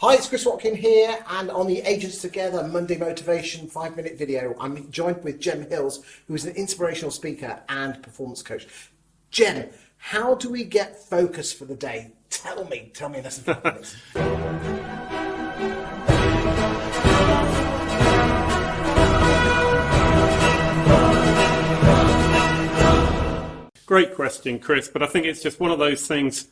Hi, it's Chris Watkin here, and on the Agents Together Monday Motivation 5-minute video, I'm joined with Jem Hills, who is an inspirational speaker and performance coach. Jem, how do we get focus for the day? Tell me in less than 5 minutes. Great question, Chris, but I think it's just one of those things.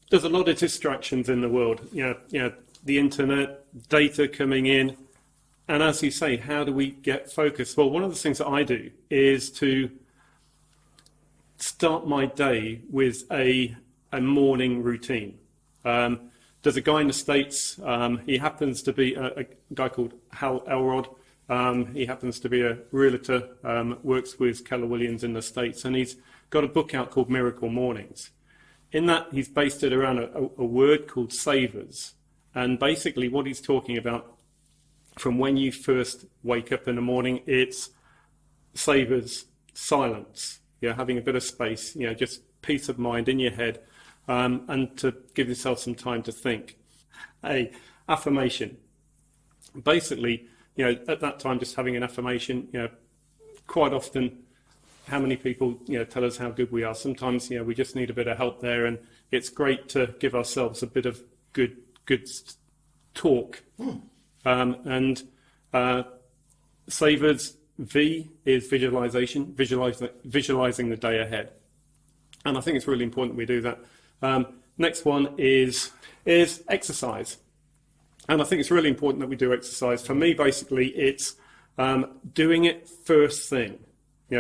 There's a lot of distractions in the world, you know, the internet, data coming in, and as you say, how do we get focused? Well, one of the things that I do is to start my day with a morning routine. There's a guy in the States, he happens to be a guy called Hal Elrod. He happens to be a realtor, works with Keller Williams in the States, and he's got a book out called Miracle Mornings. In that, he's based it around a word called savers. And basically what he's talking about, from when you first wake up in the morning, it's savers, silence, having a bit of space, just peace of mind in your head, and to give yourself some time to think. Affirmation. Basically, at that time, just having an affirmation, quite often, how many people, tell us how good we are. Sometimes, we just need a bit of help there, and it's great to give ourselves a bit of good talk. Savers, V is visualization, visualizing the day ahead. And I think it's really important we do that. Next one is exercise. And I think it's really important that we do exercise. For me, basically, it's doing it first thing.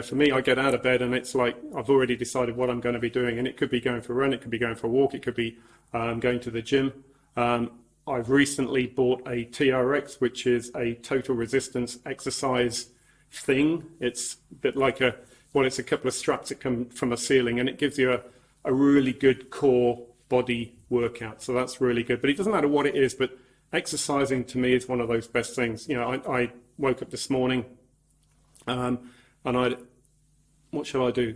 For me, I get out of bed and it's like I've already decided what I'm going to be doing. And it could be going for a run, it could be going for a walk, it could be going to the gym. I've recently bought a TRX, which is a total resistance exercise thing. It's a bit like it's a couple of straps that come from a ceiling, and it gives you a really good core body workout. So that's really good. But it doesn't matter what it is, but exercising to me is one of those best things. I woke up this morning and what shall I do?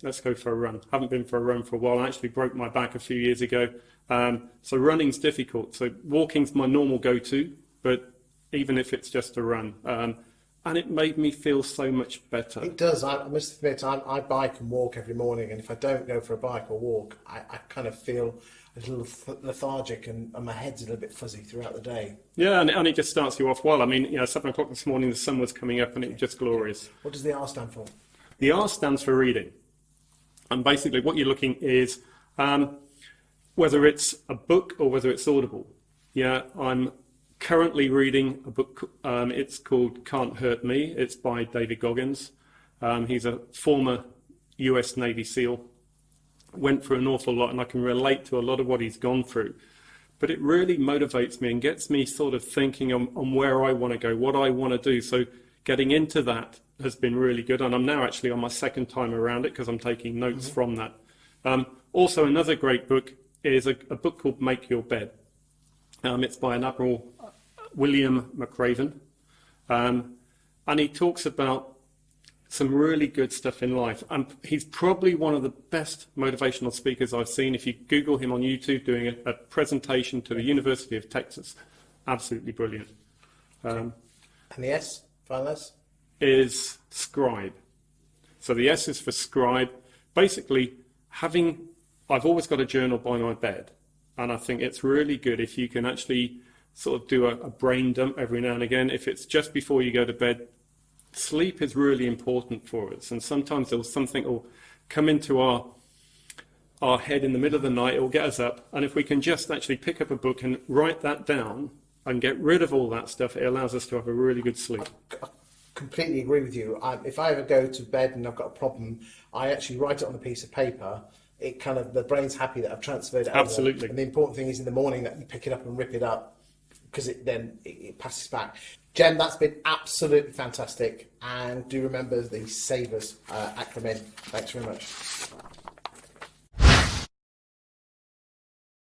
Let's go for a run. Haven't been for a run for a while. I actually broke my back a few years ago. So running's difficult. So walking's my normal go-to, but even if it's just a run. And it made me feel so much better. It does. I must admit, I bike and walk every morning, and if I don't go for a bike or walk, I kind of feel a little lethargic and my head's a little bit fuzzy throughout the day. Yeah, and it just starts you off well. I mean, 7 o'clock this morning, the sun was coming up and it was just glorious. What does the R stand for? The R stands for reading. And basically what you're looking is whether it's a book or whether it's Audible. I'm currently reading a book. It's called Can't Hurt Me. It's by David Goggins. He's a former US Navy SEAL. Went through an awful lot, and I can relate to a lot of what he's gone through. But it really motivates me and gets me sort of thinking on where I want to go, what I want to do. So getting into that has been really good. And I'm now actually on my second time around it because I'm taking notes from that. Also, another great book is a book called Make Your Bed. It's by an Admiral William McRaven. And he talks about some really good stuff in life. And he's probably one of the best motivational speakers I've seen. If you Google him on YouTube doing a presentation to the University of Texas, absolutely brilliant. And the S, final S? Is scribe. So the S is for scribe. Basically, I've always got a journal by my bed. And I think it's really good if you can actually sort of do a brain dump every now and again. If it's just before you go to bed, sleep is really important for us. And sometimes something will come into our head in the middle of the night. It will get us up. And if we can just actually pick up a book and write that down and get rid of all that stuff, it allows us to have a really good sleep. I completely agree with you. If I ever go to bed and I've got a problem, I actually write it on a piece of paper. The brain's happy that I've transferred it. Absolutely. Over. And the important thing is in the morning that you pick it up and rip it up, because it passes back. Jem, that's been absolutely fantastic. And do remember the SAVERS acronym. Thanks very much.